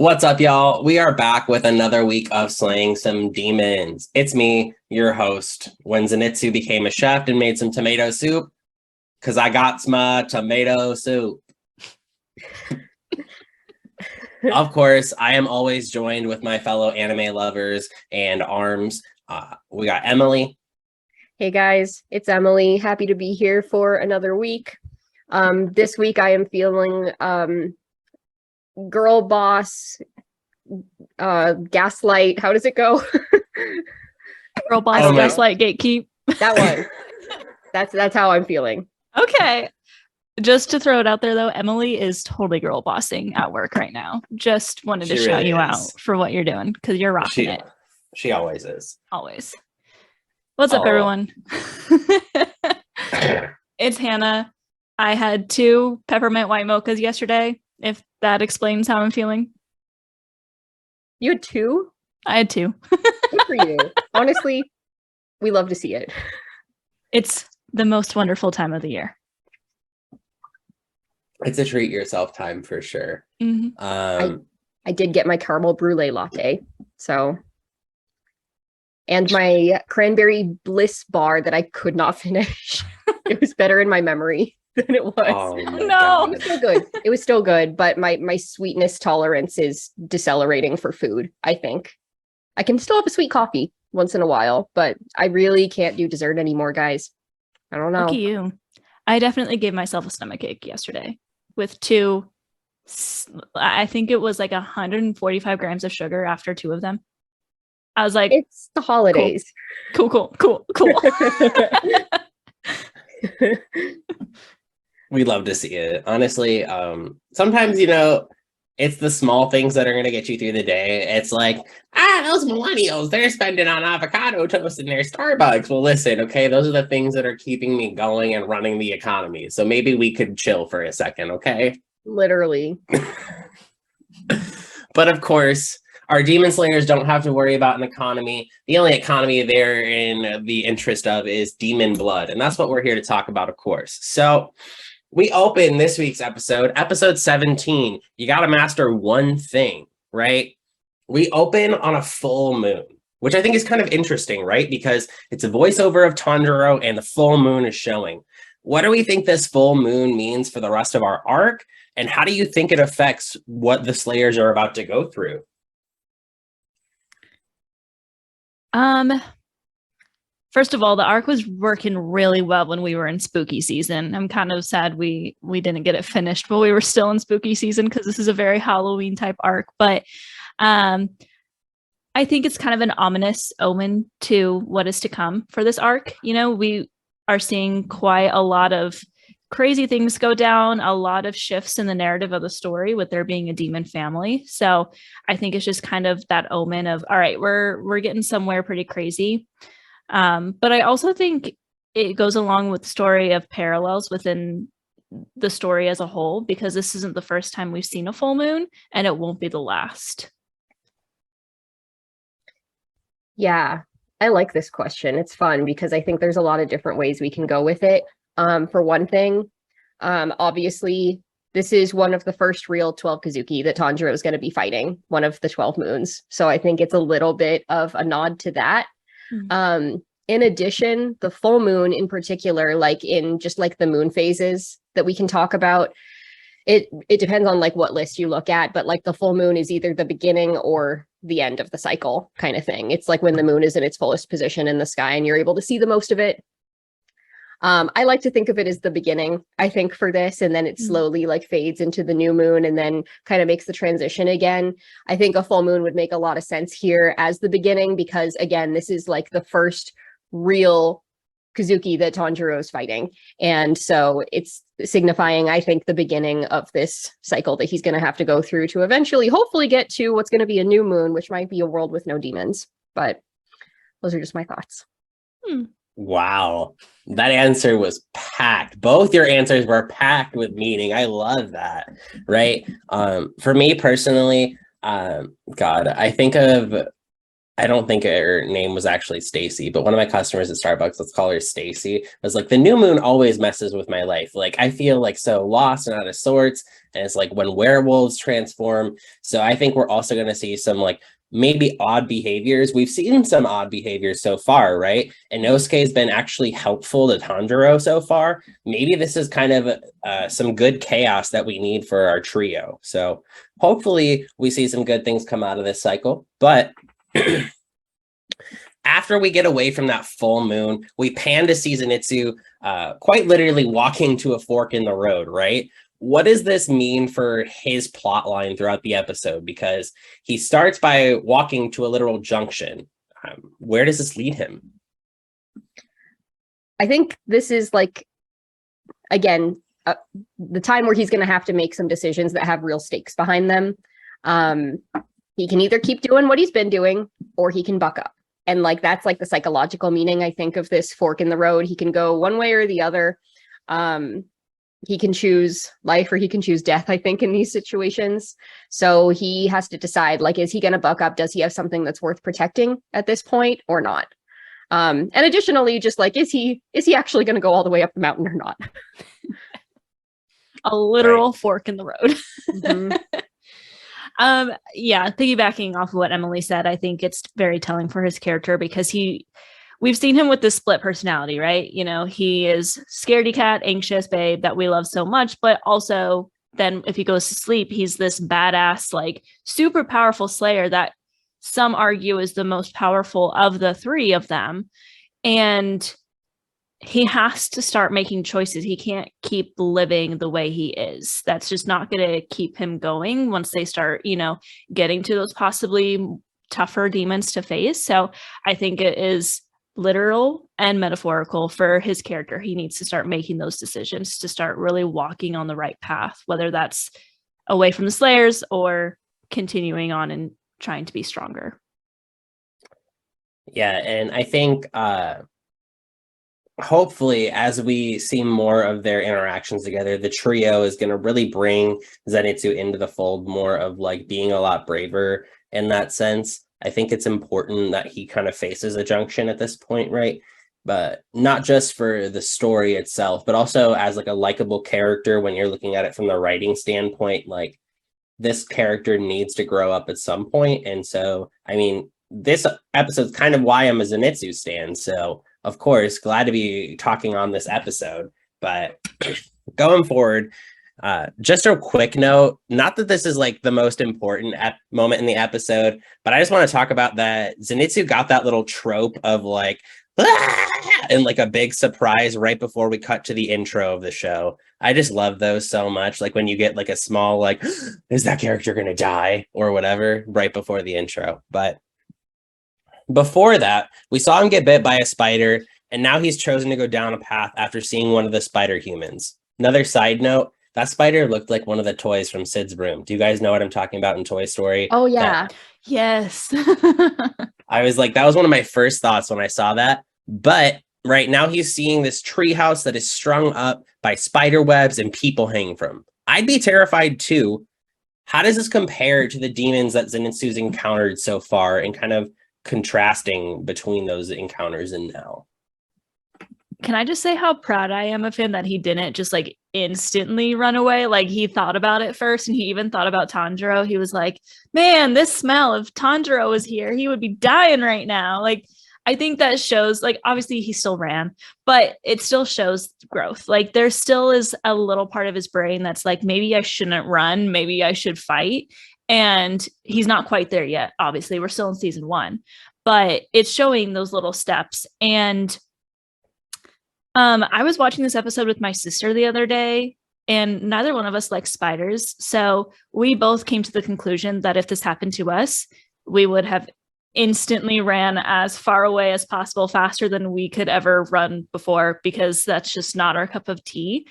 What's up, y'all? We are back with another week of slaying some demons. It's me, your host, when Zenitsu became a chef and made some tomato soup, because I got my tomato soup. Of course, I am always joined with my fellow anime lovers and arms. We got Emily. Hey guys, it's Emily. Happy to be here for another week. This week I am feeling girl boss, gaslight. How does it go? Girl boss, gaslight, gatekeep. That one. That's how I'm feeling. Okay. Just to throw it out there though, Emily is totally girl bossing at work right now. Just wanted to shout you out for what you're doing because you're rocking it. She always is. Always. What's up, everyone? It's Hannah. I had 2 peppermint white mochas yesterday, if that explains how I'm feeling. You had 2? I had 2. Good for you. Honestly, we love to see it. It's the most wonderful time of the year. It's a treat yourself time for sure. Mm-hmm. I did get my caramel brulee latte, so... And my cranberry bliss bar that I could not finish. It was better in my memory than it was. Oh no. It was still good. It was still good, but my sweetness tolerance is decelerating for food, I think. I can still have a sweet coffee once in a while, but I really can't do dessert anymore, guys. I don't know. Look at you. I definitely gave myself a stomachache yesterday with 2. I think it was like 145 grams of sugar after 2 of them. I was like, it's the holidays. Cool. We love to see it. Honestly, sometimes, it's the small things that are going to get you through the day. It's like, those millennials, they're spending on avocado toast in their Starbucks. Well, listen, okay, those are the things that are keeping me going and running the economy. So maybe we could chill for a second, okay? Literally. But of course, our demon slayers don't have to worry about an economy. The only economy they're in the interest of is demon blood. And that's what we're here to talk about, of course. So we open this week's episode 17. You got to master one thing, right? We open on a full moon, which I think is kind of interesting, right? Because it's a voiceover of Tanjiro and the full moon is showing. What do we think this full moon means for the rest of our arc? And how do you think it affects what the Slayers are about to go through? First of all, the arc was working really well when we were in spooky season. I'm kind of sad we didn't get it finished, but we were still in spooky season because this is a very Halloween type arc. But I think it's kind of an ominous omen to what is to come for this arc. We are seeing quite a lot of crazy things go down, a lot of shifts in the narrative of the story with there being a demon family. So I think it's just kind of that omen of, all right, we're getting somewhere pretty crazy. But I also think it goes along with the story of parallels within the story as a whole, because this isn't the first time we've seen a full moon and it won't be the last. Yeah, I like this question. It's fun because I think there's a lot of different ways we can go with it. For one thing, obviously, this is one of the first real 12 Kazuki that Tanjiro is going to be fighting, one of the 12 moons. So I think it's a little bit of a nod to that. Mm-hmm. In addition, the full moon in particular, like in just like the moon phases that we can talk about, it depends on like what list you look at, but like the full moon is either the beginning or the end of the cycle kind of thing. It's like when the moon is in its fullest position in the sky and you're able to see the most of it. I like to think of it as the beginning, I think, for this, and then it slowly like fades into the new moon and then kind of makes the transition again. I think a full moon would make a lot of sense here as the beginning because, again, this is like the first real Kazuki that Tanjiro is fighting. And so it's signifying, I think, the beginning of this cycle that he's going to have to go through to eventually, hopefully, get to what's going to be a new moon, which might be a world with no demons. But those are just my thoughts. Wow, that answer was packed. Both your answers were packed with meaning. I love that, right? For me personally, God, I think of I don't think her name was actually Stacy, but one of my customers at Starbucks, let's call her Stacy, was like, the new moon always messes with my life. Like, I feel like so lost and out of sorts. And it's like when werewolves transform. So I think we're also going to see some like maybe odd behaviors. We've seen some odd behaviors so far, right? And Inosuke has been actually helpful to Tanjiro so far. Maybe this is kind of some good chaos that we need for our trio. So hopefully we see some good things come out of this cycle. But after we get away from that full moon, we pan to see Zenitsu quite literally walking to a fork in the road, right? What does this mean for his plot line throughout the episode? Because he starts by walking to a literal junction. Where does this lead him? I think this is like, again, the time where he's going to have to make some decisions that have real stakes behind them. He can either keep doing what he's been doing or he can buck up. And like, that's like the psychological meaning, I think, of this fork in the road. He can go one way or the other. He can choose life or he can choose death, I think, in these situations. So he has to decide, like, is he going to buck up? Does he have something that's worth protecting at this point or not? And additionally, just like, is he actually going to go all the way up the mountain or not? A literal fork in the road. Mm-hmm. Yeah, piggybacking off of what Emily said, I think it's very telling for his character because we've seen him with this split personality, right? You know, he is scaredy cat, anxious babe that we love so much, but also then if he goes to sleep, he's this badass, like super powerful slayer that some argue is the most powerful of the three of them. And he has to start making choices. He can't keep living the way he is. That's just not going to keep him going once they start, you know, getting to those possibly tougher demons to face. So I think it is literal and metaphorical for his character. He needs to start making those decisions to start really walking on the right path, whether that's away from the slayers or continuing on and trying to be stronger. Yeah, and I think hopefully as we see more of their interactions together, the trio is going to really bring Zenitsu into the fold more of like being a lot braver in that sense. I think it's important that he kind of faces a junction at this point, right? But not just for the story itself, but also as like a likable character when you're looking at it from the writing standpoint, like this character needs to grow up at some point. And so, I mean, this episode's kind of why I'm a Zenitsu stan. So, of course, glad to be talking on this episode. But going forward, just a quick note, not that this is like the most important moment in the episode, but I just want to talk about that Zenitsu got that little trope of like, and like a big surprise right before we cut to the intro of the show. I just love those so much. Like when you get like a small, like, is that character going to die or whatever right before the intro. But before that, we saw him get bit by a spider, and now he's chosen to go down a path after seeing one of the spider humans. Another side note, that spider looked like one of the toys from Sid's room. Do you guys know what I'm talking about in Toy Story? Oh, yeah. Yes. I was like, that was one of my first thoughts when I saw that. But right now he's seeing this treehouse that is strung up by spider webs and people hanging from. I'd be terrified too. How does this compare to the demons that Zenitsu's encountered so far and kind of contrasting between those encounters and now? Can I just say how proud I am of him that he didn't just like instantly run away? Like he thought about it first, and he even thought about Tanjiro. He was like, man, this smell of Tanjiro was here, he would be dying right now. Like, I think that shows, like, obviously he still ran, but it still shows growth. Like there still is a little part of his brain that's like, maybe I shouldn't run, maybe I should fight. And he's not quite there yet. Obviously, we're still in season 1, but it's showing those little steps. And I was watching this episode with my sister the other day, and neither one of us likes spiders. So we both came to the conclusion that if this happened to us, we would have instantly ran as far away as possible, faster than we could ever run before, because that's just not our cup of tea.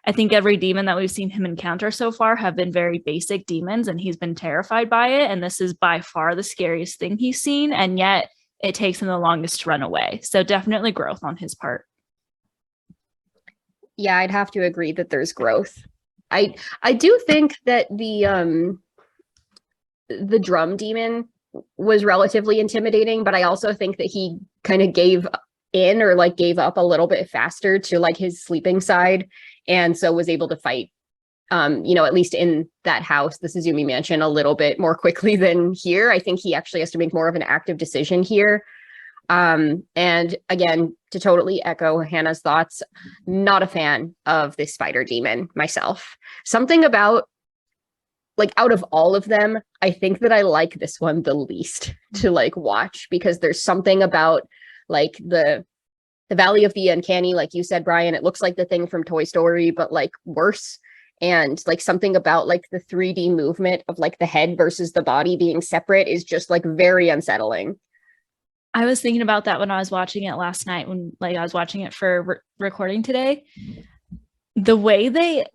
I think every demon that we've seen him encounter so far have been very basic demons, and he's been terrified by it. And this is by far the scariest thing he's seen. And yet it takes him the longest to run away. So definitely growth on his part. Yeah, I'd have to agree that there's growth. I do think that the drum demon was relatively intimidating, but I also think that he kind of gave in or like gave up a little bit faster to like his sleeping side, and so was able to fight at least in that house, the Suzumi mansion, a little bit more quickly than here. I think he actually has to make more of an active decision here. And again, to totally echo Hannah's thoughts, not a fan of this spider demon myself. Something about, like, out of all of them, I think that I like this one the least to like watch, because there's something about like the Valley of the Uncanny, like you said, Bryan, it looks like the thing from Toy Story, but like worse. And like something about like the 3D movement of like the head versus the body being separate is just like very unsettling. I was thinking about that when I was watching it last night, when like I was watching it for recording today. The way they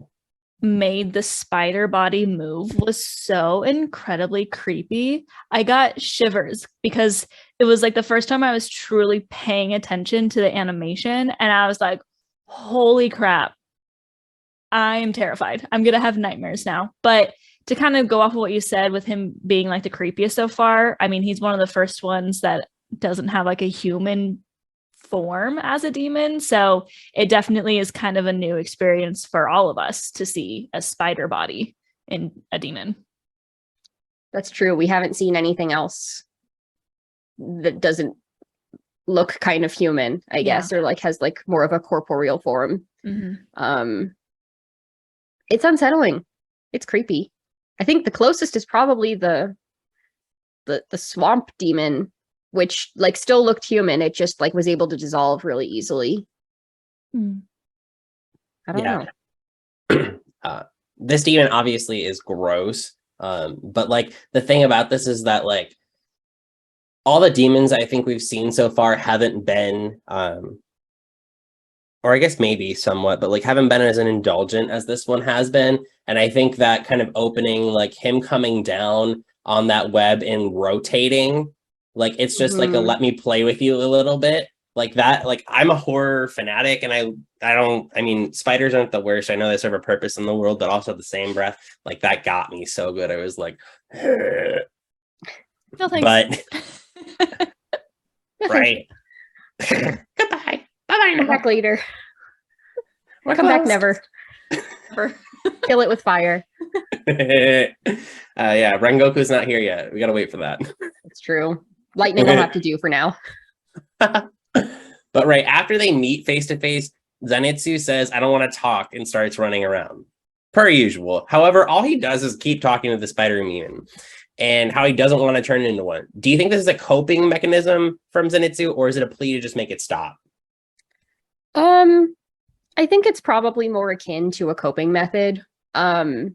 made the spider body move was so incredibly creepy. I got shivers because it was like the first time I was truly paying attention to the animation, and I was like, holy crap, I am terrified. I'm gonna have nightmares now. But to kind of go off of what you said with him being like the creepiest so far, I mean, he's one of the first ones that doesn't have like a human form as a demon, so it definitely is kind of a new experience for all of us to see a spider body in a demon. That's true. We haven't seen anything else that doesn't look kind of human, I guess, or like has like more of a corporeal form. It's unsettling. It's creepy. I think the closest is probably the swamp demon, which like still looked human. It just like was able to dissolve really easily. I don't know. This demon obviously is gross. But like the thing about this is that like all the demons I think we've seen so far haven't been or I guess maybe somewhat, but like haven't been as an indulgent as this one has been. And I think that kind of opening, like him coming down on that web and rotating, like it's just like a let me play with you a little bit. Like that, like I'm a horror fanatic, and I mean, spiders aren't the worst. I know they serve a purpose in the world, but also at the same breath, like that got me so good. I was like, no thanks. But right. Goodbye. Bye-bye. Come back later. We're Come back closed. never. Kill it with fire. Yeah, Rengoku's not here yet. We gotta wait for that. It's true. Lightning will have to do for now. But right after they meet face to face, Zenitsu says, I don't want to talk, and starts running around. Per usual. However, all he does is keep talking to the spider demon and how he doesn't want to turn it into one. Do you think this is a coping mechanism from Zenitsu, or is it a plea to just make it stop? I think it's probably more akin to a coping method. I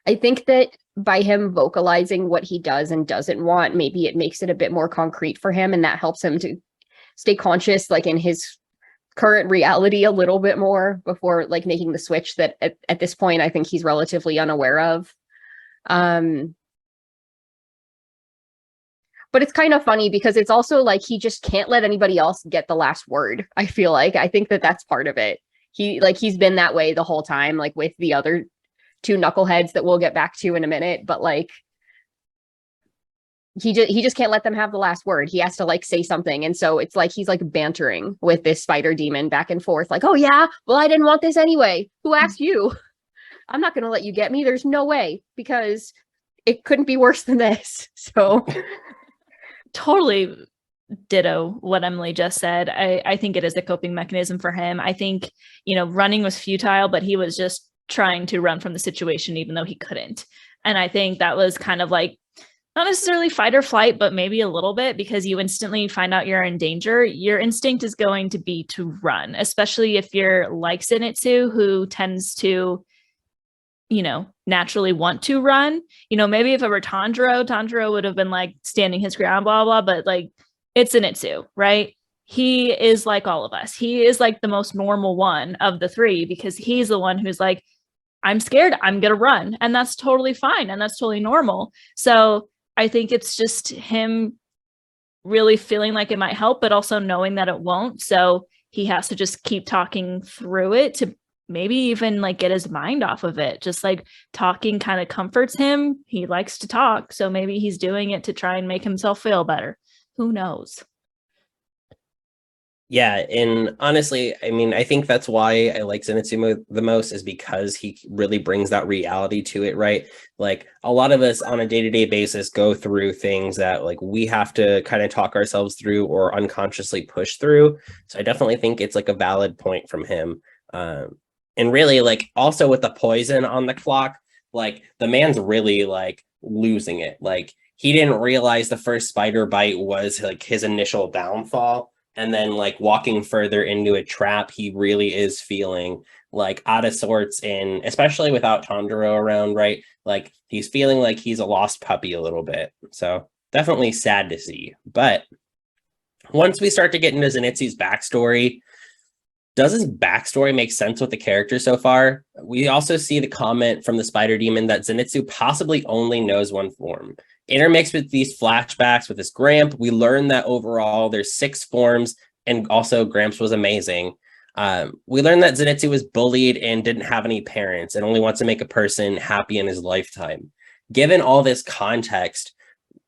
think that by him vocalizing what he does and doesn't want, maybe it makes it a bit more concrete for him, and that helps him to stay conscious, like in his current reality a little bit more before like making the switch that at this point I think he's relatively unaware of. But it's kind of funny because it's also like he just can't let anybody else get the last word. I feel like I think that that's part of it. He's been that way the whole time, like with the other two knuckleheads that we'll get back to in a minute, but like he just can't let them have the last word. He has to like say something, and so it's like he's like bantering with this spider demon back and forth, like, oh yeah, well I didn't want this anyway, who asked you? I'm not gonna let you get me, there's no way, because it couldn't be worse than this. So totally ditto what Emily just said. I think it is a coping mechanism for him. I think, running was futile, but he was just trying to run from the situation even though he couldn't. And I think that was kind of like not necessarily fight or flight, but maybe a little bit, because you instantly find out you're in danger. Your instinct is going to be to run, especially if you're like Zenitsu, who tends to naturally want to run. Maybe if it were Tanjiro would have been like standing his ground, blah, blah, but like it's Zenitsu, right? He is like all of us. He is like the most normal one of the three, because he's the one who's like, I'm scared, I'm going to run. And that's totally fine. And that's totally normal. So I think it's just him really feeling like it might help, but also knowing that it won't. So he has to just keep talking through it to maybe even like get his mind off of it. Just like talking kind of comforts him. He likes to talk, so maybe he's doing it to try and make himself feel better. Who knows? Yeah, and honestly, I mean, I think that's why I like Zenitsu the most, is because he really brings that reality to it, right? Like a lot of us on a day-to-day basis go through things that like we have to kind of talk ourselves through or unconsciously push through. So I definitely think it's like a valid point from him. And really, like also with the poison on the clock, like the man's really like losing it. Like he didn't realize the first spider bite was like his initial downfall. And then like walking further into a trap, he really is feeling like out of sorts, and especially without Tanjiro around, right? Like he's feeling like he's a lost puppy a little bit. So definitely sad to see. But once we start to get into Zenitsu's backstory, does his backstory make sense with the character so far? We also see the comment from the spider demon that Zenitsu possibly only knows one form. Intermixed with these flashbacks with his Gramp, we learn that overall there's 6 forms, and also Gramps was amazing. We learned that Zenitsu was bullied and didn't have any parents and only wants to make a person happy in his lifetime. Given all this context,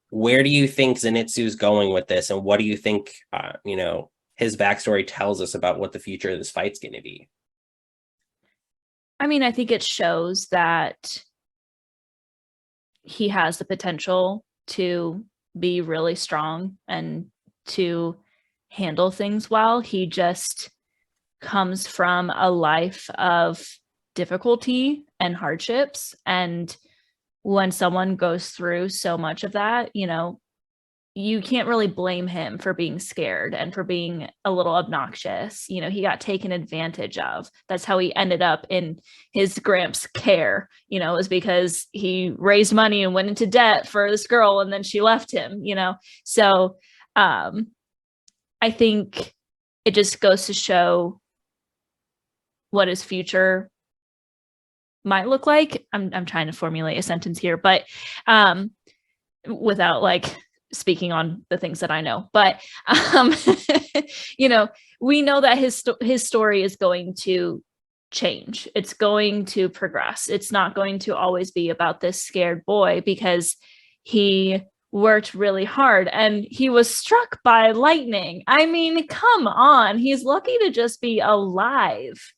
where do you think Zenitsu's going with this, and what do you think, his backstory tells us about what the future of this fight's going to be? I mean, I think it shows that he has the potential to be really strong and to handle things well. He just comes from a life of difficulty and hardships. And when someone goes through so much of that, you can't really blame him for being scared and for being a little obnoxious. He got taken advantage of. That's how he ended up in his Gramps' care, is because he raised money and went into debt for this girl, and then she left him, So I think it just goes to show what his future might look like. I'm trying to formulate a sentence here, but without like speaking on the things that I know, but we know that his story is going to change. It's going to progress. It's not going to always be about this scared boy, because he worked really hard and he was struck by lightning. I mean, come on, he's lucky to just be alive.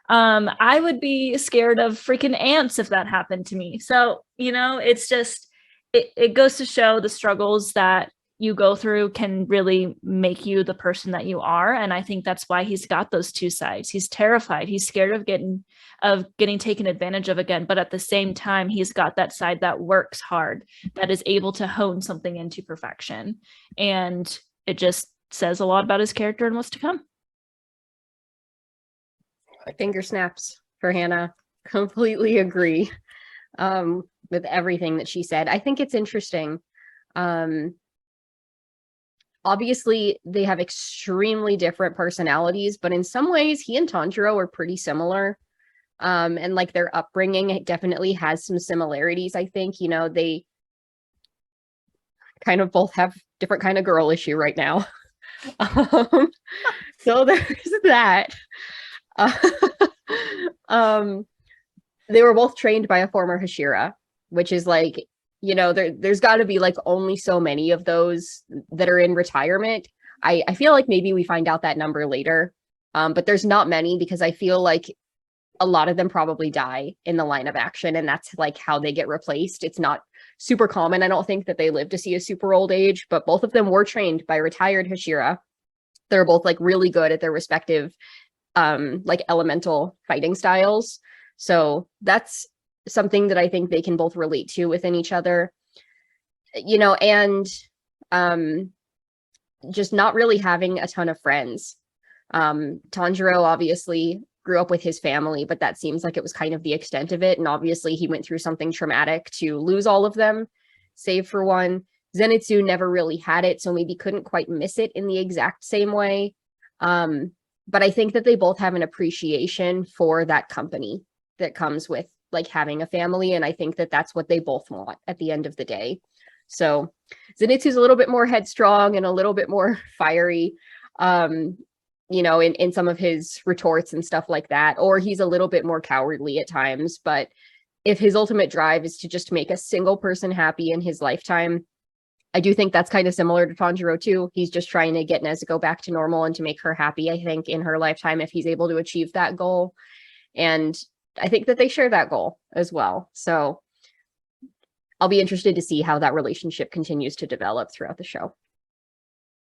I would be scared of freaking ants if that happened to me. So, it's just, it goes to show the struggles that you go through can really make you the person that you are. And I think that's why he's got those two sides. He's terrified. He's scared of getting taken advantage of again. But at the same time, he's got that side that works hard, that is able to hone something into perfection. And it just says a lot about his character and what's to come. Finger snaps for Hannah. Completely agree with everything that she said. I think it's interesting. Obviously, they have extremely different personalities, but in some ways, he and Tanjiro are pretty similar. And like their upbringing definitely has some similarities. I think, they kind of both have different kind of girl issue right now. So there's that. They were both trained by a former Hashira, which is like, there's got to be like only so many of those that are in retirement. I feel like maybe we find out that number later, but there's not many, because I feel like a lot of them probably die in the line of action, and that's like how they get replaced. It's not super common. I don't think that they live to see a super old age, but both of them were trained by retired Hashira. They're both like really good at their respective like elemental fighting styles. So that's something that I think they can both relate to within each other, and just not really having a ton of friends. Tanjiro obviously grew up with his family, but that seems like it was kind of the extent of it. And obviously he went through something traumatic to lose all of them, save for one. Zenitsu never really had it, so maybe couldn't quite miss it in the exact same way. But I think that they both have an appreciation for that company that comes with like having a family. And I think that that's what they both want at the end of the day. So Zenitsu's a little bit more headstrong and a little bit more fiery. you know, in some of his retorts and stuff like that, or he's a little bit more cowardly at times. But if his ultimate drive is to just make a single person happy in his lifetime, I do think that's kind of similar to Tanjiro too. He's just trying to get Nezuko back to normal and to make her happy, I think, in her lifetime, if he's able to achieve that goal. And I think that they share that goal as well. So I'll be interested to see how that relationship continues to develop throughout the show.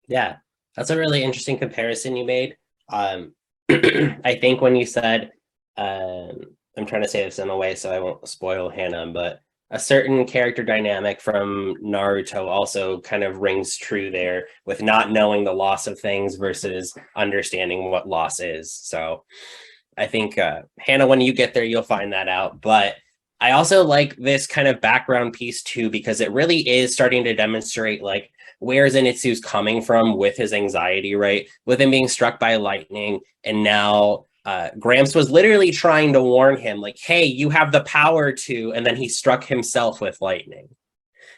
Yeah, that's a really interesting comparison you made. I think when you said, I'm trying to say this in a way so I won't spoil Hannah, but a certain character dynamic from Naruto also kind of rings true there with not knowing the loss of things versus understanding what loss is. So I think, Hannah, when you get there, you'll find that out. But I also like this kind of background piece too, because it really is starting to demonstrate like where Zenitsu's coming from with his anxiety, right? With him being struck by lightning. And now Gramps was literally trying to warn him like, hey, you have the power to, and then he struck himself with lightning.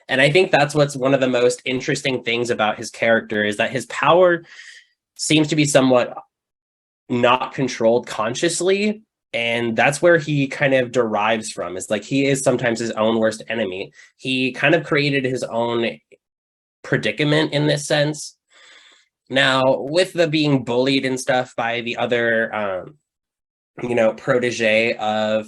And I think that's what's one of the most interesting things about his character is that his power seems to be somewhat not controlled consciously. And that's where he kind of derives from. It's like he is sometimes his own worst enemy. He kind of created his own predicament in this sense. Now, with the being bullied and stuff by the other, protege of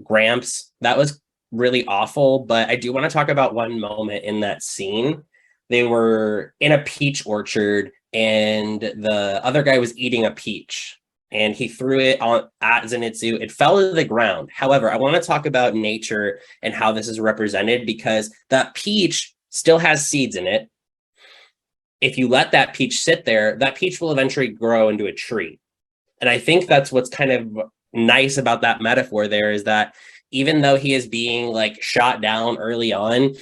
Gramps, that was really awful. But I do want to talk about one moment in that scene. They were in a peach orchard and the other guy was eating a peach and he threw it at Zenitsu. It fell to the ground. However, I want to talk about nature and how this is represented because that peach still has seeds in it. If you let that peach sit there, that peach will eventually grow into a tree. And I think that's what's kind of nice about that metaphor there is that even though he is being like shot down early on,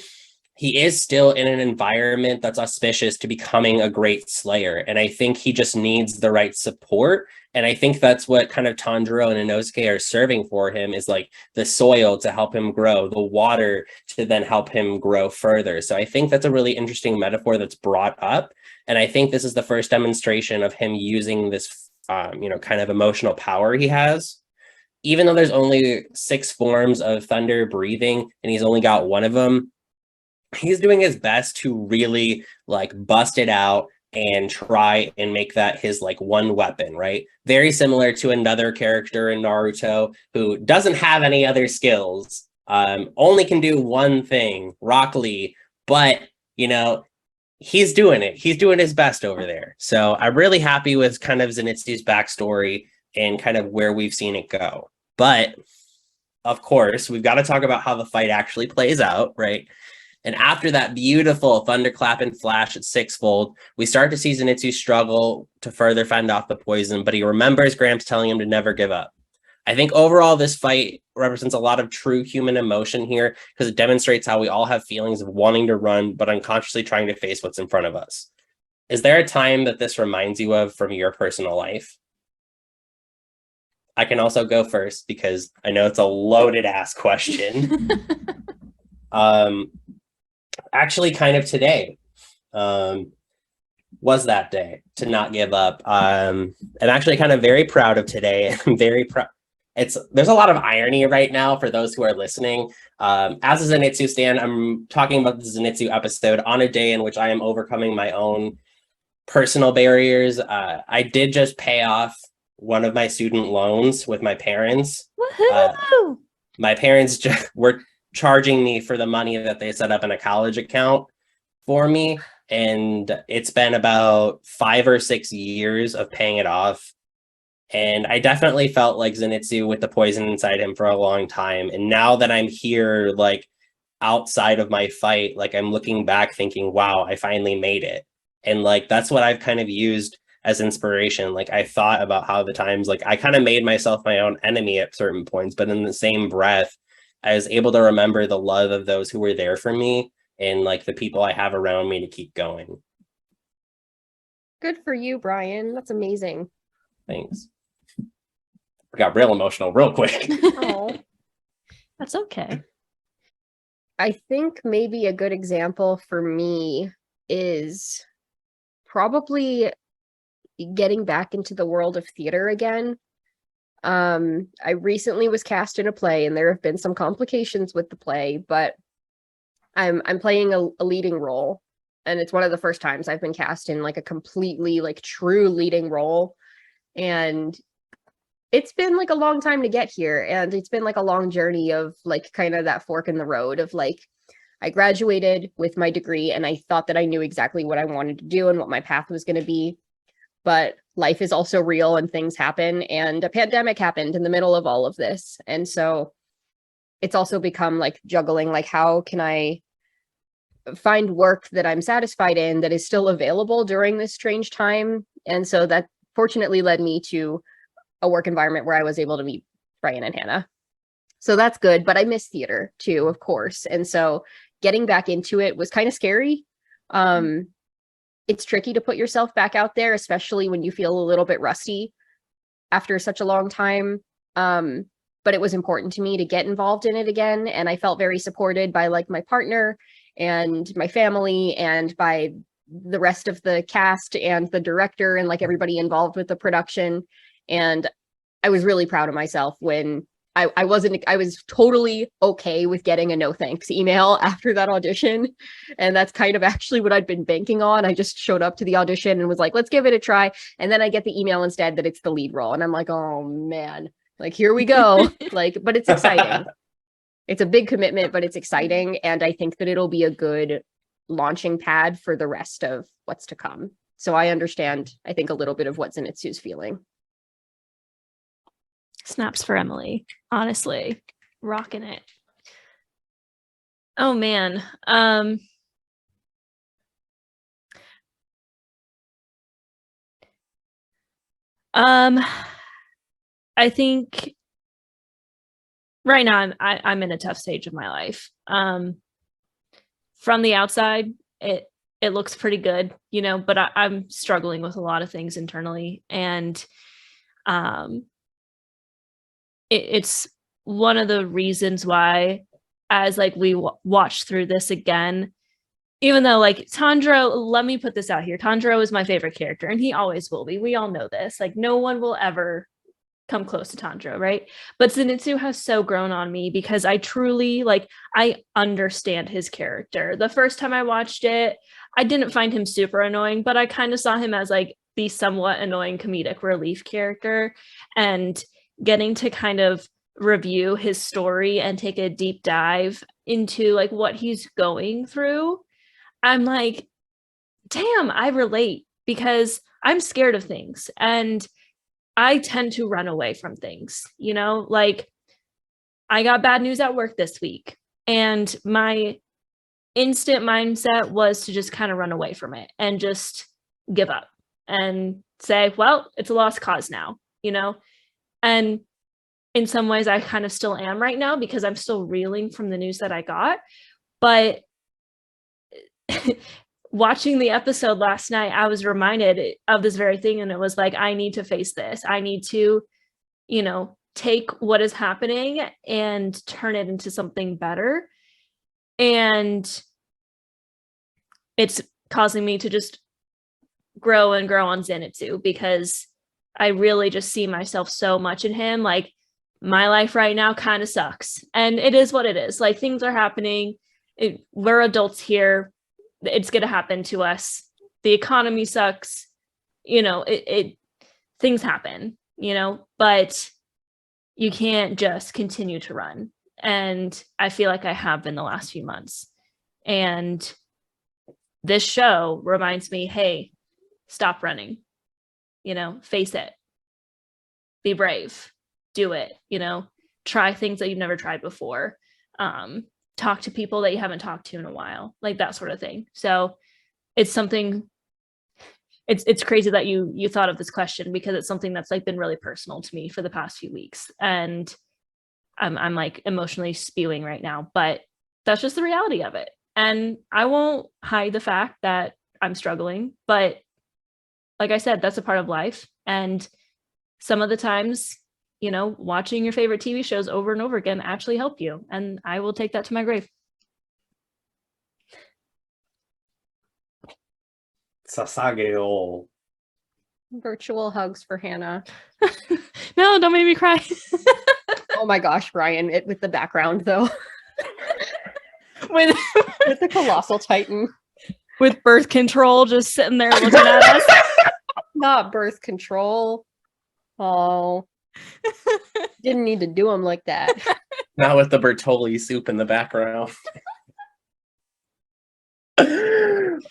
he is still in an environment that's auspicious to becoming a great slayer. And I think he just needs the right support. And I think that's what kind of Tanjiro and Inosuke are serving for him is like the soil to help him grow, the water to then help him grow further. So I think that's a really interesting metaphor that's brought up. And I think this is the first demonstration of him using this, kind of emotional power he has. Even though there's only 6 forms of thunder breathing and he's only got one of them, he's doing his best to really like bust it out and try and make that his like one weapon, right? Very similar to another character in Naruto who doesn't have any other skills, only can do one thing, Rock Lee, but he's doing it. He's doing his best over there. So I'm really happy with kind of Zenitsu's backstory and kind of where we've seen it go. But of course, we've got to talk about how the fight actually plays out, right? And after that beautiful thunderclap and flash at sixfold, we start to see Zenitsu struggle to further fend off the poison, but he remembers Gramps telling him to never give up. I think overall this fight represents a lot of true human emotion here because it demonstrates how we all have feelings of wanting to run, but unconsciously trying to face what's in front of us. Is there a time that this reminds you of from your personal life? I can also go first because I know it's a loaded ass question. Actually kind of today was that day to not give up. I'm actually kind of very proud of today. I'm very proud. There's a lot of irony right now for those who are listening. As a Zenitsu stan, I'm talking about the Zenitsu episode on a day in which I am overcoming my own personal barriers. I did just pay off one of my student loans with my parents. Woohoo! My parents were charging me for the money that they set up in a college account for me. And it's been about 5 or 6 years of paying it off. And I definitely felt like Zenitsu with the poison inside him for a long time. And now that I'm here, like outside of my fight, like I'm looking back thinking, wow, I finally made it. And like, that's what I've kind of used as inspiration. Like I thought about how the times, like I kind of made myself my own enemy at certain points, but in the same breath, I was able to remember the love of those who were there for me and like the people I have around me to keep going. Good for you, Bryan. That's amazing. Thanks. I got real emotional real quick. Oh, That's okay. I think maybe a good example for me is probably getting back into the world of theater again. I recently was cast in a play, and there have been some complications with the play, but I'm playing a leading role, and it's one of the first times I've been cast in like a completely like true leading role. And it's been like a long time to get here, and it's been like a long journey of like kind of that fork in the road of like, I graduated with my degree and I thought that I knew exactly what I wanted to do and what my path was going to be. But life is also real and things happen, and a pandemic happened in the middle of all of this. And so it's also become like juggling, like, how can I find work that I'm satisfied in that is still available during this strange time? And so that fortunately led me to a work environment where I was able to meet Bryan and Hannah. So that's good, but I miss theater too, of course. And so getting back into it was kind of scary. It's tricky to put yourself back out there, especially when you feel a little bit rusty after such a long time. But it was important to me to get involved in it again. And I felt very supported by like my partner and my family and by the rest of the cast and the director and like everybody involved with the production. And I was really proud of myself when I was totally okay with getting a no thanks email after that audition. And that's kind of actually what I'd been banking on. I just showed up to the audition and was like, let's give it a try. And then I get the email instead that it's the lead role. And I'm like, oh man, like, here we go. Like, but it's exciting. It's a big commitment, but it's exciting. And I think that it'll be a good launching pad for the rest of what's to come. So I understand, I think, a little bit of what Zenitsu's feeling. Snaps for Emily, honestly, rocking it. Oh man. I think right now I'm in a tough stage of my life. From the outside, it looks pretty good, you know, but I'm struggling with a lot of things internally, and it's one of the reasons why, as like we watch through this again, even though like Tanjiro, let me put this out here, Tanjiro is my favorite character and he always will be. We all know this. Like, no one will ever come close to Tanjiro, right? But Zenitsu has so grown on me because I truly, like, I understand his character. The first time I watched it, I didn't find him super annoying, but I kind of saw him as like the somewhat annoying comedic relief character. And getting to kind of review his story and take a deep dive into like what he's going through, I'm like, damn, I relate, because I'm scared of things and I tend to run away from things, you know, like I got bad news at work this week and my instant mindset was to just kind of run away from it and just give up and say, well, it's a lost cause now, you know? And in some ways I kind of still am right now because I'm still reeling from the news that I got. But watching the episode last night, I was reminded of this very thing. And it was like, I need to face this. I need to, you know, take what is happening and turn it into something better. And it's causing me to just grow and grow on Zenitsu, because I really just see myself so much in him. Like, my life right now kind of sucks. And it is what it is. Like, things are happening. We're adults here. It's going to happen to us. The economy sucks. You know, things happen, you know, but you can't just continue to run. And I feel like I have in the last few months. And this show reminds me, hey, stop running, you know, face it, be brave, do it, you know, try things that you've never tried before. Talk to people that you haven't talked to in a while, like that sort of thing. So it's something, it's crazy that you thought of this question, because it's something that's like been really personal to me for the past few weeks. And I'm like emotionally spewing right now, but that's just the reality of it. And I won't hide the fact that I'm struggling, but like I said, that's a part of life. And some of the times, you know, watching your favorite TV shows over and over again actually help you. And I will take that to my grave. Sasage-o. Virtual hugs for Hannah. No, don't make me cry. Oh my gosh, Bryan, with the background though. with With the colossal titan. with birth control just sitting there looking at us. Not birth control. Oh. Didn't need to do him like that. Not with the Bertolli soup in the background.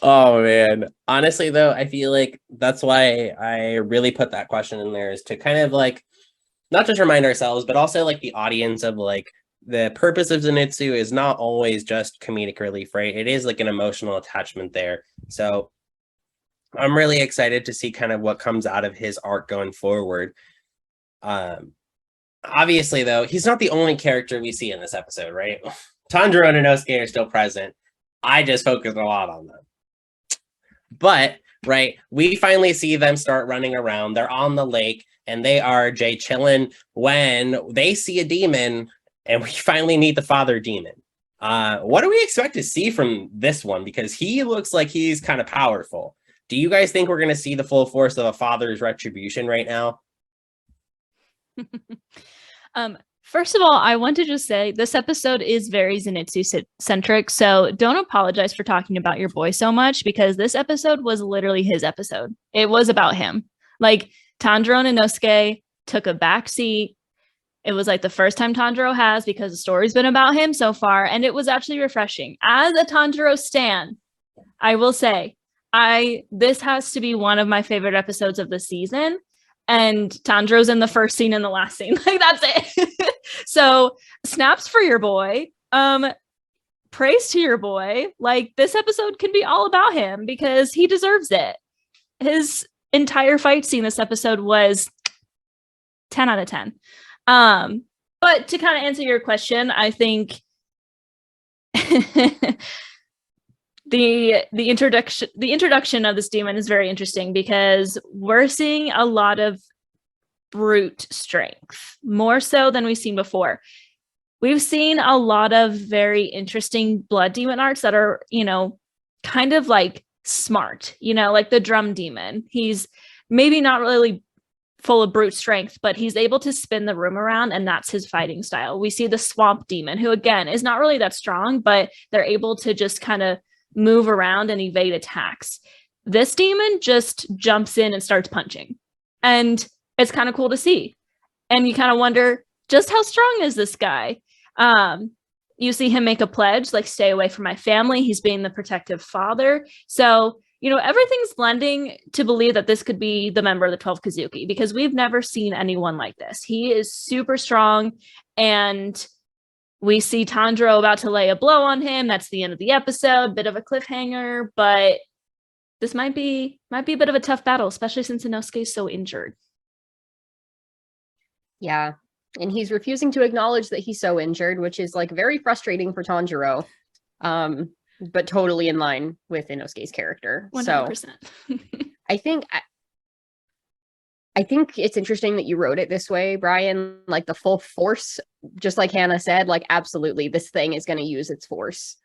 Oh man. Honestly though, I feel like that's why I really put that question in there, is to kind of like not just remind ourselves, but also like the audience of like the purpose of Zenitsu is not always just comedic relief, right? It is like an emotional attachment there. So I'm really excited to see kind of what comes out of his arc going forward. Obviously though, he's not the only character we see in this episode, right? Tanjiro and Inosuke are still present. I just focused a lot on them. But, right, we finally see them start running around. They're on the lake, and they are chilling when they see a demon, and we finally meet the father demon. What do we expect to see from this one? Because he looks like he's kind of powerful. Do you guys think we're going to see the full force of a father's retribution right now? First of all, I want to just say this episode is very Zenitsu centric, so don't apologize for talking about your boy so much, because this episode was literally his episode. It was about him. Like, Tanjiro and Inosuke took a back seat. It was like the first time Tanjiro has, because the story's been about him so far, and it was actually refreshing. As a Tanjiro stan, I will say, this has to be one of my favorite episodes of the season. And Tanjiro's in the first scene and the last scene. Like, that's it. So snaps for your boy. Praise to your boy. Like, this episode can be all about him because he deserves it. His entire fight scene this episode was 10 out of 10. But to kind of answer your question, I think the introduction of this demon is very interesting, because we're seeing a lot of brute strength, more so than we've seen before. We've seen a lot of very interesting blood demon arcs that are, kind of like smart, like the drum demon. He's maybe not really full of brute strength, but he's able to spin the room around, and that's his fighting style. We see the swamp demon, who again is not really that strong, but they're able to just kind of move around and evade attacks. This demon just jumps in and starts punching, and it's kind of cool to see. And you kind of wonder, just how strong is this guy? You see him make a pledge, like, stay away from my family. He's being the protective father. So, everything's blending to believe that this could be the member of the 12 Kazuki, because we've never seen anyone like this. He is super strong, and we see Tanjiro about to lay a blow on him. That's the end of the episode. Bit of a cliffhanger, but this might be a bit of a tough battle, especially since Inosuke is so injured. Yeah. And he's refusing to acknowledge that he's so injured, which is like very frustrating for Tanjiro. But totally in line with Inosuke's character. 100%. So I think it's interesting that you wrote it this way, Bryan, like the full force, just like Hannah said, like, absolutely, this thing is going to use its force.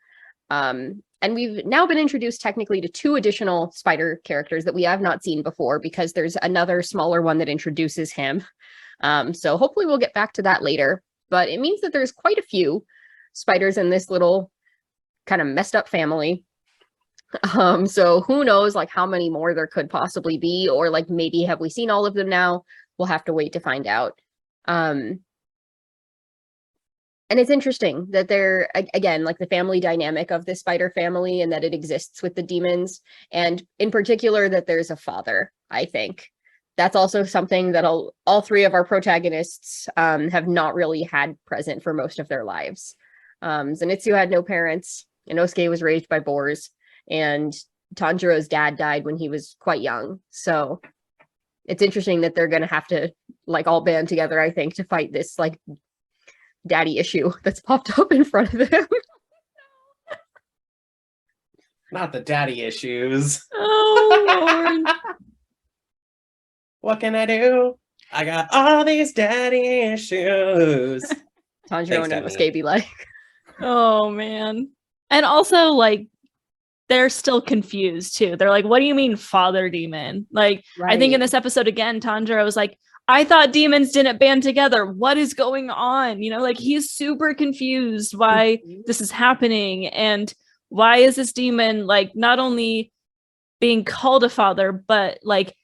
And we've now been introduced technically to 2 additional spider characters that we have not seen before, because there's another smaller one that introduces him. So hopefully we'll get back to that later, but it means that there's quite a few spiders in this little kind of messed up family. So who knows, like, how many more there could possibly be, or like, maybe have we seen all of them now? We'll have to wait to find out. And it's interesting that they're, again, like, the family dynamic of this spider family, and that it exists with the demons, and in particular that there's a father. I think that's also something that all 3 of our protagonists have not really had present for most of their lives. Zenitsu had no parents. Inosuke was raised by boars, and Tanjiro's dad died when he was quite young. So it's interesting that they're going to have to, like, all band together, I think, to fight this, like, daddy issue that's popped up in front of them. Not the daddy issues. Oh, Lord. What can I do? I got all these daddy issues. Tanjiro and Inosuke be like. Oh, man. And also, like, they're still confused too. They're like, what do you mean father demon? Like, I think in this episode again, Tanjiro was like, I thought demons didn't band together. What is going on? You know, like he's super confused why this is happening. And why is this demon like not only being called a father, but like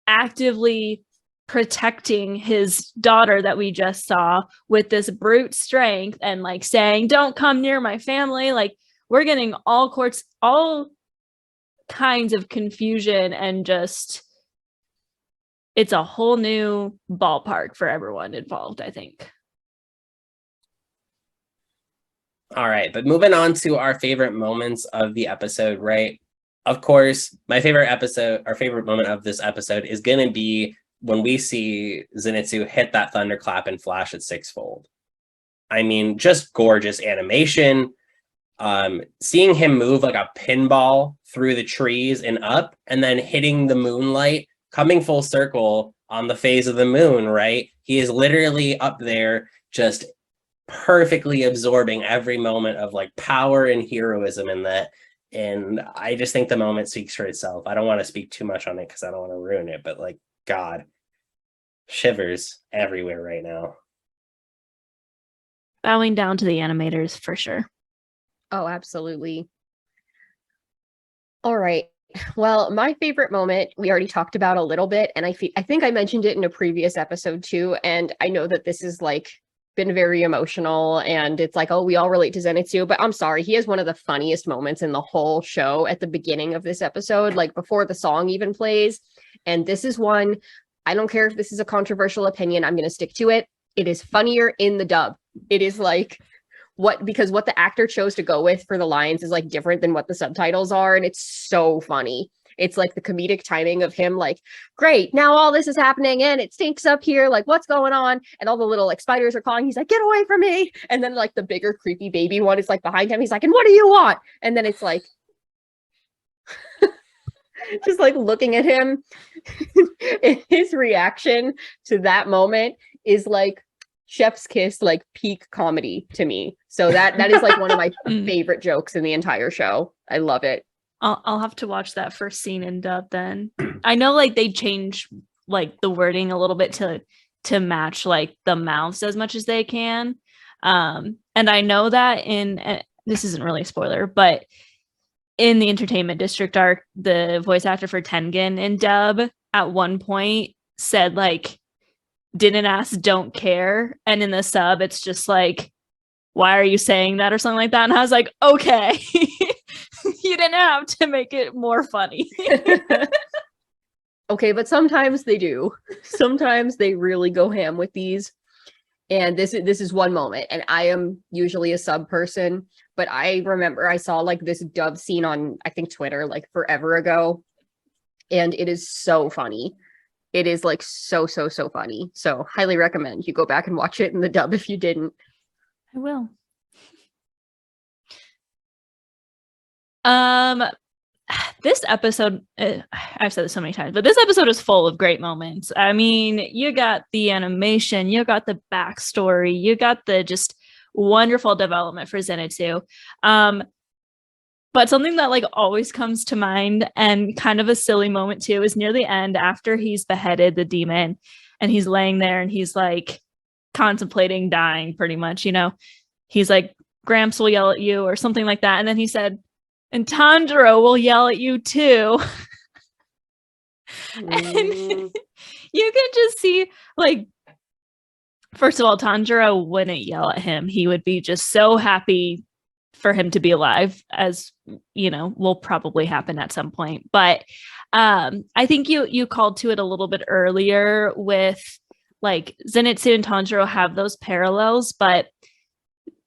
actively protecting his daughter that we just saw with this brute strength and like saying, don't come near my family. Like, we're getting all kinds of confusion, and just it's a whole new ballpark for everyone involved, I think. All right, but moving on to our favorite moments of the episode, right? Of course, my favorite moment of this episode is going to be when we see Zenitsu hit that thunderclap and flash at sixfold. I mean, just gorgeous animation. Seeing him move like a pinball through the trees and up, and then hitting the moonlight, coming full circle on the phase of the moon, right? He is literally up there just perfectly absorbing every moment of like power and heroism in that. And I just think the moment speaks for itself. I don't want to speak too much on it because I don't want to ruin it, but like, God, shivers everywhere right now. Bowing down to the animators for sure. Oh, absolutely. All right. Well, my favorite moment we already talked about a little bit, and I think I mentioned it in a previous episode too. And I know that this is like been very emotional, and it's like, oh, we all relate to Zenitsu, but I'm sorry, he has one of the funniest moments in the whole show at the beginning of this episode, like before the song even plays. And this is one, I don't care if this is a controversial opinion, I'm going to stick to it. It is funnier in the dub. It is like because what the actor chose to go with for the lines is like different than what the subtitles are, and it's so funny. It's like the comedic timing of him like, great, now all this is happening and it stinks up here, like what's going on? And all the little like spiders are calling, he's like, get away from me. And then like the bigger creepy baby one is like behind him, he's like, and what do you want? And then it's like just like looking at him. His reaction to that moment is like chef's kiss, like peak comedy to me. So that is like one of my favorite jokes in the entire show. I love it. I'll have to watch that first scene in dub then. I know like they change like the wording a little bit to match like the mouths as much as they can. And I know that this isn't really a spoiler, but in the Entertainment District arc, the voice actor for Tengen in dub at one point said like, didn't ask, don't care. And in the sub, it's just like, why are you saying that or something like that? And I was like, okay, you didn't have to make it more funny. Okay, but sometimes they do. Sometimes they really go ham with these. And this is one moment. And I am usually a sub person, but I remember I saw like this dub scene on, I think, Twitter like forever ago. And it is so funny. It is like so funny. So highly recommend you go back and watch it in the dub if you didn't. I will. This episode, I've said this so many times, but this episode is full of great moments. I mean, you got the animation, you got the backstory, you got the just wonderful development for Zenitsu. But something that like always comes to mind, and kind of a silly moment too, is near the end after he's beheaded the demon and he's laying there and he's like contemplating dying pretty much, you know. He's like, Gramps will yell at you or something like that. And then he said, and Tanjiro will yell at you too. And you can just see like, first of all, Tanjiro wouldn't yell at him. He would be just so happy for him to be alive, as you know, will probably happen at some point. But I think you called to it a little bit earlier with like Zenitsu and Tanjiro have those parallels, but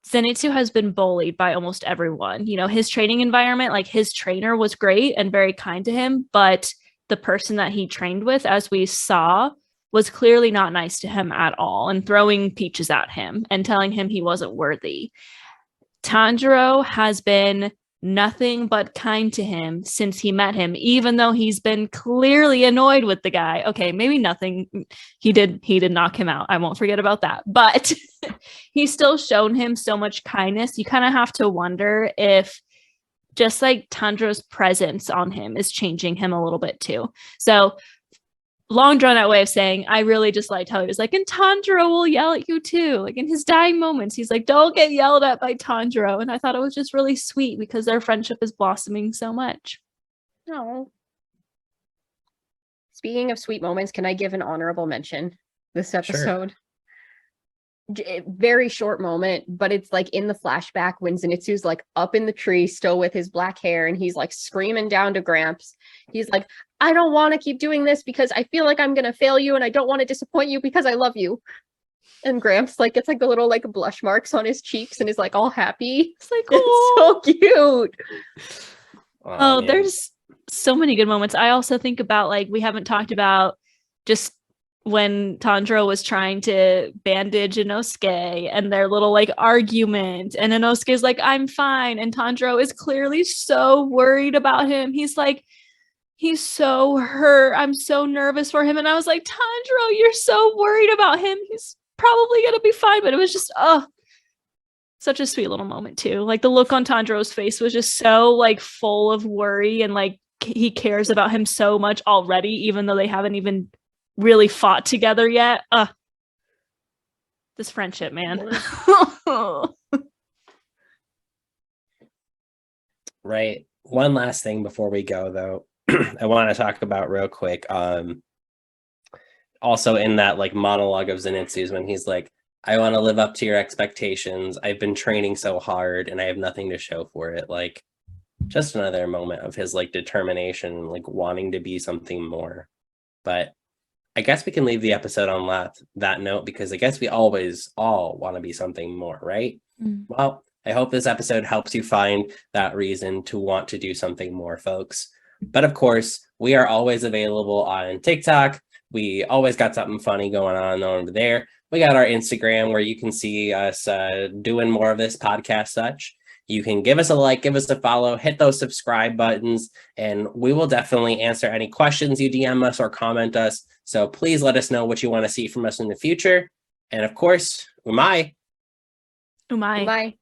Zenitsu has been bullied by almost everyone. You know, his training environment, like his trainer was great and very kind to him, but the person that he trained with, as we saw, was clearly not nice to him at all and throwing peaches at him and telling him he wasn't worthy. Tanjiro has been nothing but kind to him since he met him, even though he's been clearly annoyed with the guy. Okay, maybe nothing. He did knock him out. I won't forget about that. But he's still shown him so much kindness. You kind of have to wonder if just like Tanjiro's presence on him is changing him a little bit too. So long drawn out way of saying, I really just liked how he was like, and Tanjiro will yell at you too. Like in his dying moments, he's like, don't get yelled at by Tanjiro. And I thought it was just really sweet because their friendship is blossoming so much. Oh. Speaking of sweet moments, can I give an honorable mention this episode? Sure. Very short moment, but it's like in the flashback when Zenitsu's like up in the tree still with his black hair and he's like screaming down to Gramps. He's like, I don't want to keep doing this because I feel like I'm gonna fail you and I don't want to disappoint you because I love you. And Gramps like gets like the little like blush marks on his cheeks and is like all happy. It's like, oh, it's so cute. Oh, there's so many good moments. I also think about like we haven't talked about just when Tanjiro was trying to bandage Inosuke and their little like argument, and Inosuke's like, I'm fine, and Tanjiro is clearly so worried about him. He's like, he's so hurt, I'm so nervous for him. And I was like, Tanjiro, you're so worried about him, he's probably gonna be fine. But it was just such a sweet little moment too. Like the look on Tanjiro's face was just so like full of worry, and like he cares about him so much already, even though they haven't even really fought together yet. This friendship, man. Right. One last thing before we go, though, I want to talk about real quick. Also in that like monologue of Zenitsu's when he's like, I want to live up to your expectations. I've been training so hard and I have nothing to show for it. Like just another moment of his like determination, like wanting to be something more. But I guess we can leave the episode on that note, because I guess we always all want to be something more, right? Well, I hope this episode helps you find that reason to want to do something more, folks. But of course, we are always available on TikTok. We always got something funny going on over there. We got our Instagram where you can see us doing more of this podcast such. You can give us a like, give us a follow, hit those subscribe buttons, and we will definitely answer any questions you DM us or comment us. So please let us know what you want to see from us in the future. And of course, umai. Umai. Umai.